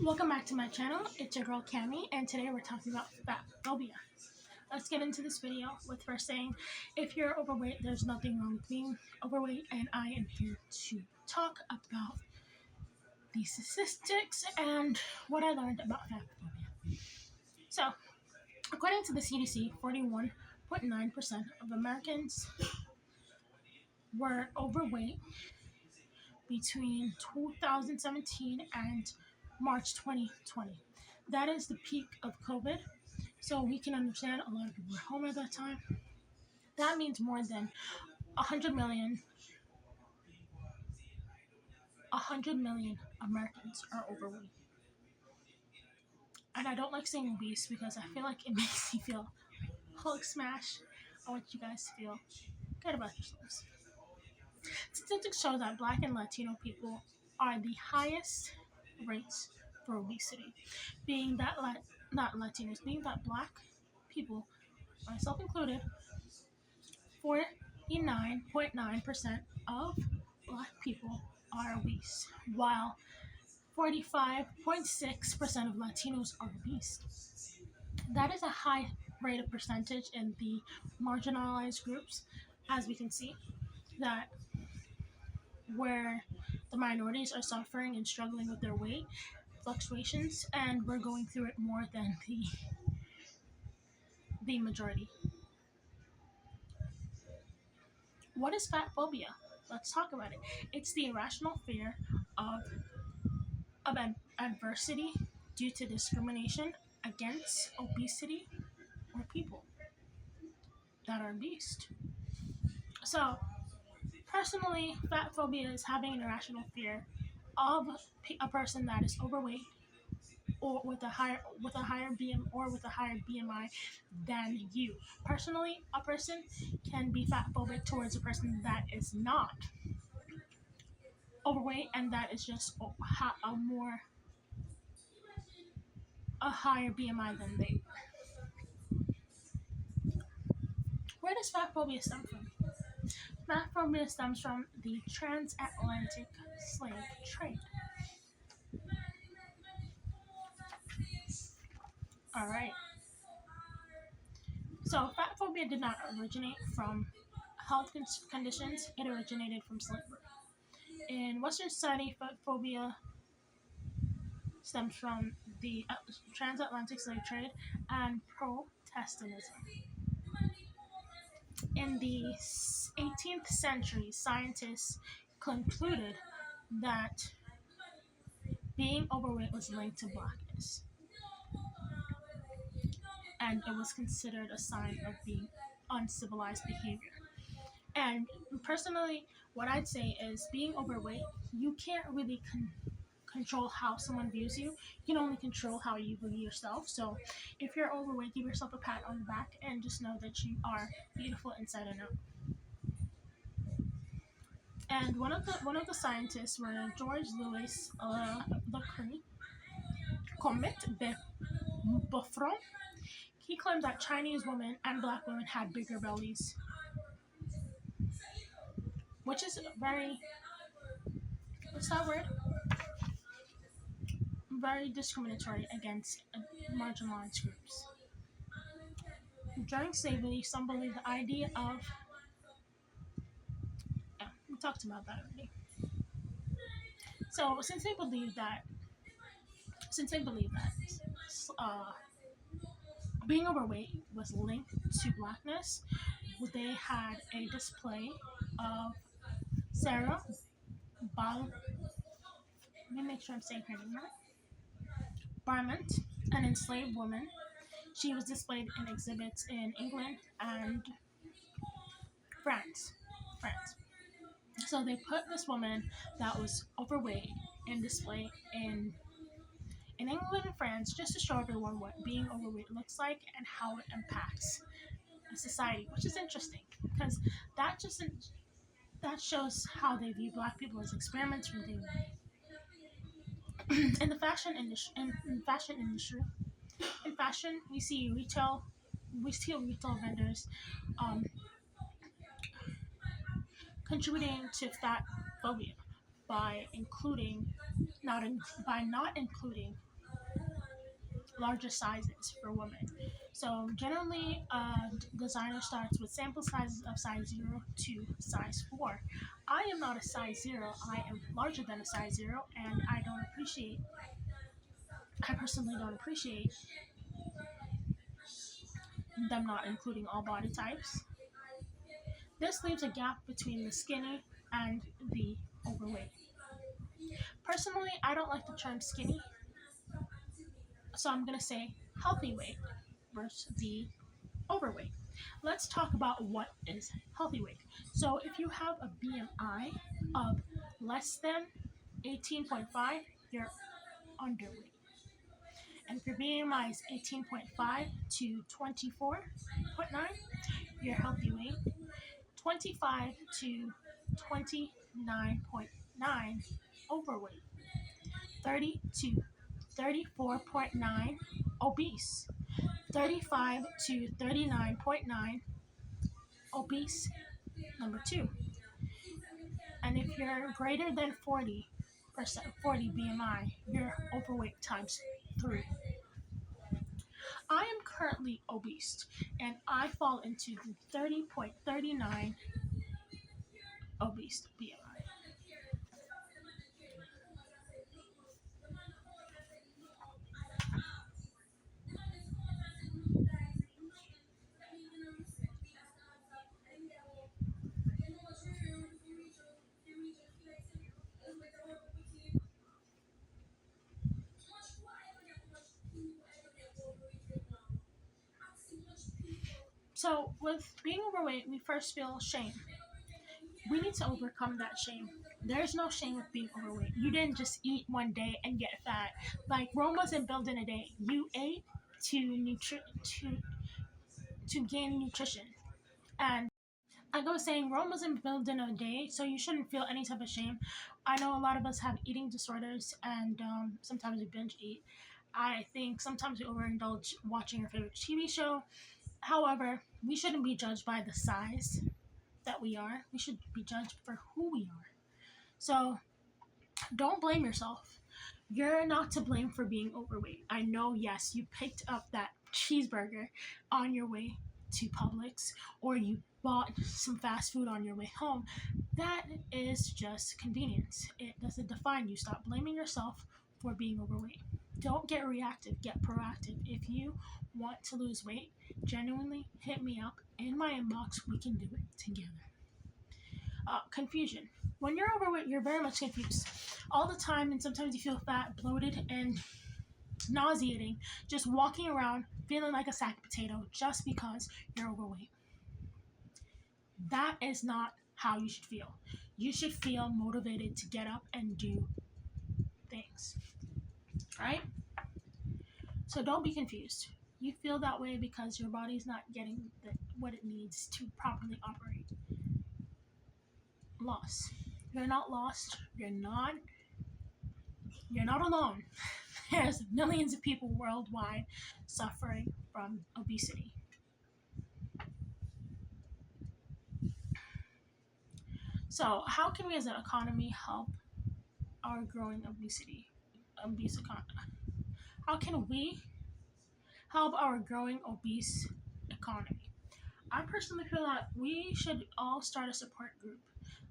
Welcome back to my channel. It's your girl Cami, and today we're talking about fatphobia. Let's get into this video with first saying, if you're overweight, there's nothing wrong with being overweight, and I am here to talk about the statistics and what I learned about fatphobia. So, according to the CDC, 41.9% of Americans were overweight between 2017 and March 2020. That is the peak of COVID, so we can understand a lot of people were home at that time. That means more than 100 million Americans are overweight. And I don't like saying obese because I feel like it makes me feel Hulk smash. I want you guys to feel good about yourselves. Statistics show that Black and Latino people are the highest rates for obesity, being that not Latinos, being that Black people, myself included, 49.9% of Black people are obese, while 45.6% of Latinos are obese. That is a high rate of percentage in the marginalized groups, as we can see, that where the minorities are suffering and struggling with their weight fluctuations, and we're going through it more than the majority. What is fat phobia? Let's talk about it. It's the irrational fear of adversity due to discrimination against obesity or people that are obese. So, personally, fat phobia is having an irrational fear of a person that is overweight or with a higher BMI than you. Personally, a person can be fat phobic towards a person that is not overweight and that is just a higher BMI than they. Where does fat phobia stem from? Fat phobia stems from the transatlantic slave trade. All right. So fat phobia did not originate from health conditions. It originated from slavery. In Western society, fat phobia stems from the transatlantic slave trade and Protestantism. In the 18th century, scientists concluded that being overweight was linked to blackness, and it was considered a sign of being uncivilized behavior. And personally, what I'd say is being overweight, you can't really control how someone views you. You can only control how you view yourself. So if you're overweight, give yourself a pat on the back and just know that you are beautiful inside and out. And one of the scientists were George Louis Lecompte Buffon. He claimed that Chinese women and Black women had bigger bellies, which is very, what's that word? Very discriminatory against marginalized groups. During slavery, some believed the idea of, yeah, we talked about that already. So since they believed that being overweight was linked to blackness, they had a display of Sarah Bal. Let me make sure I'm saying her name right. Barmont, an enslaved woman. She was displayed in exhibits in England and France. So they put this woman that was overweight in display in England and France just to show everyone what being overweight looks like and how it impacts a society, which is interesting because that shows how they view Black people as experiments from day one. In the fashion industry, in fashion, we see retail vendors contributing to fat phobia by including by not including larger sizes for women. So generally, designer starts with sample sizes of size 0 to size 4. I am not a size 0. I am larger than a size 0, and I personally don't appreciate them not including all body types. This leaves a gap between the skinny and the overweight. Personally, I don't like the term skinny, so I'm going to say healthy weight versus the overweight. Let's talk about what is healthy weight. So if you have a BMI of less than 18.5, you're underweight. And if your BMI is 18.5 to 24.9, you're healthy weight. 25 to 29.9, overweight. 30 to 34.9, obese. 35 to 39.9, obese number 2. And if you're greater than 40%, 40 BMI, you're overweight times 3. I am currently obese, and I fall into the 30.39 obese BMI. So, with being overweight, we first feel shame. We need to overcome that shame. There's no shame with being overweight. You didn't just eat one day and get fat. Like Rome wasn't built in a day. You ate to gain nutrition. And like I was saying, Rome wasn't built in a day, so you shouldn't feel any type of shame. I know a lot of us have eating disorders, and sometimes we binge eat. I think sometimes we overindulge watching our favorite TV show. However, we shouldn't be judged by the size that we are. We should be judged for who we are. So don't blame yourself. You're not to blame for being overweight. I know, yes, you picked up that cheeseburger on your way to Publix, or you bought some fast food on your way home. That is just convenience. It doesn't define you. Stop blaming yourself for being overweight. Don't get reactive, get proactive. If you want to lose weight, genuinely hit me up in my inbox. We can do it together. Confusion. When you're overweight, you're very much confused all the time, and sometimes you feel fat, bloated, and nauseating, just walking around feeling like a sack of potato just because you're overweight. That is not how you should feel. You should feel motivated to get up and do things, right? So don't be confused. You feel that way because your body's not getting what it needs to properly operate. Lost. You're not lost. You're not alone. There's millions of people worldwide suffering from obesity. So how can we as an economy help our growing obese economy? How can we help our growing obese economy? I personally feel that we should all start a support group.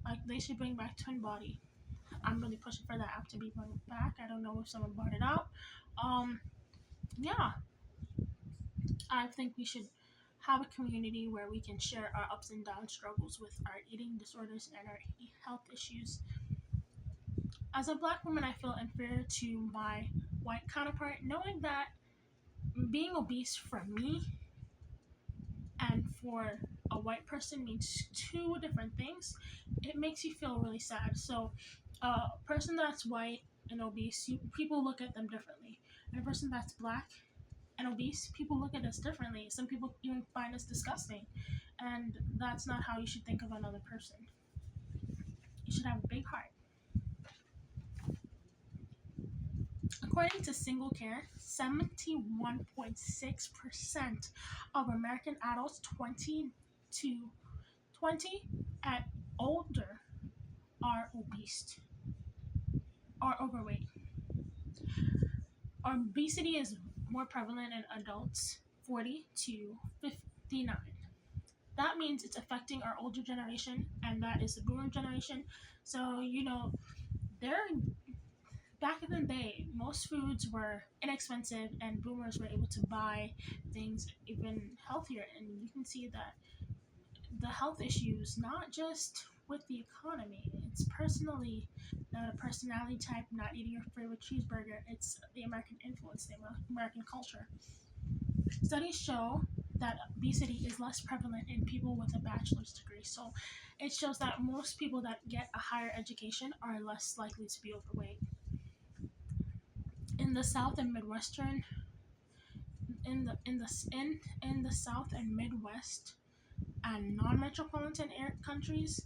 Like they should bring back Twin Body. I'm really pushing for that app to be brought back. I don't know if someone brought it out. Yeah, I think we should have a community where we can share our ups and downs struggles with our eating disorders and our health issues. As a Black woman, I feel inferior to my white counterpart, knowing that being obese for me and for a white person means two different things. It makes you feel really sad. So a person that's white and obese, people look at them differently. And a person that's Black and obese, people look at us differently. Some people even find us disgusting. And that's not how you should think of another person. You should have a big heart. According to Single Care, 71.6% of American adults 20 and older are obese or overweight. Obesity is more prevalent in adults 40 to 59. That means it's affecting our older generation, and that is the boomer generation. So, they're back in the day, most foods were inexpensive, and boomers were able to buy things even healthier. And you can see that the health issues, not just with the economy, it's personally not a personality type, not eating your favorite cheeseburger, it's the American influence, the American culture. Studies show that obesity is less prevalent in people with a bachelor's degree. So it shows that most people that get a higher education are less likely to be overweight. In the South and Midwestern, in the South and Midwest and non-metropolitan countries,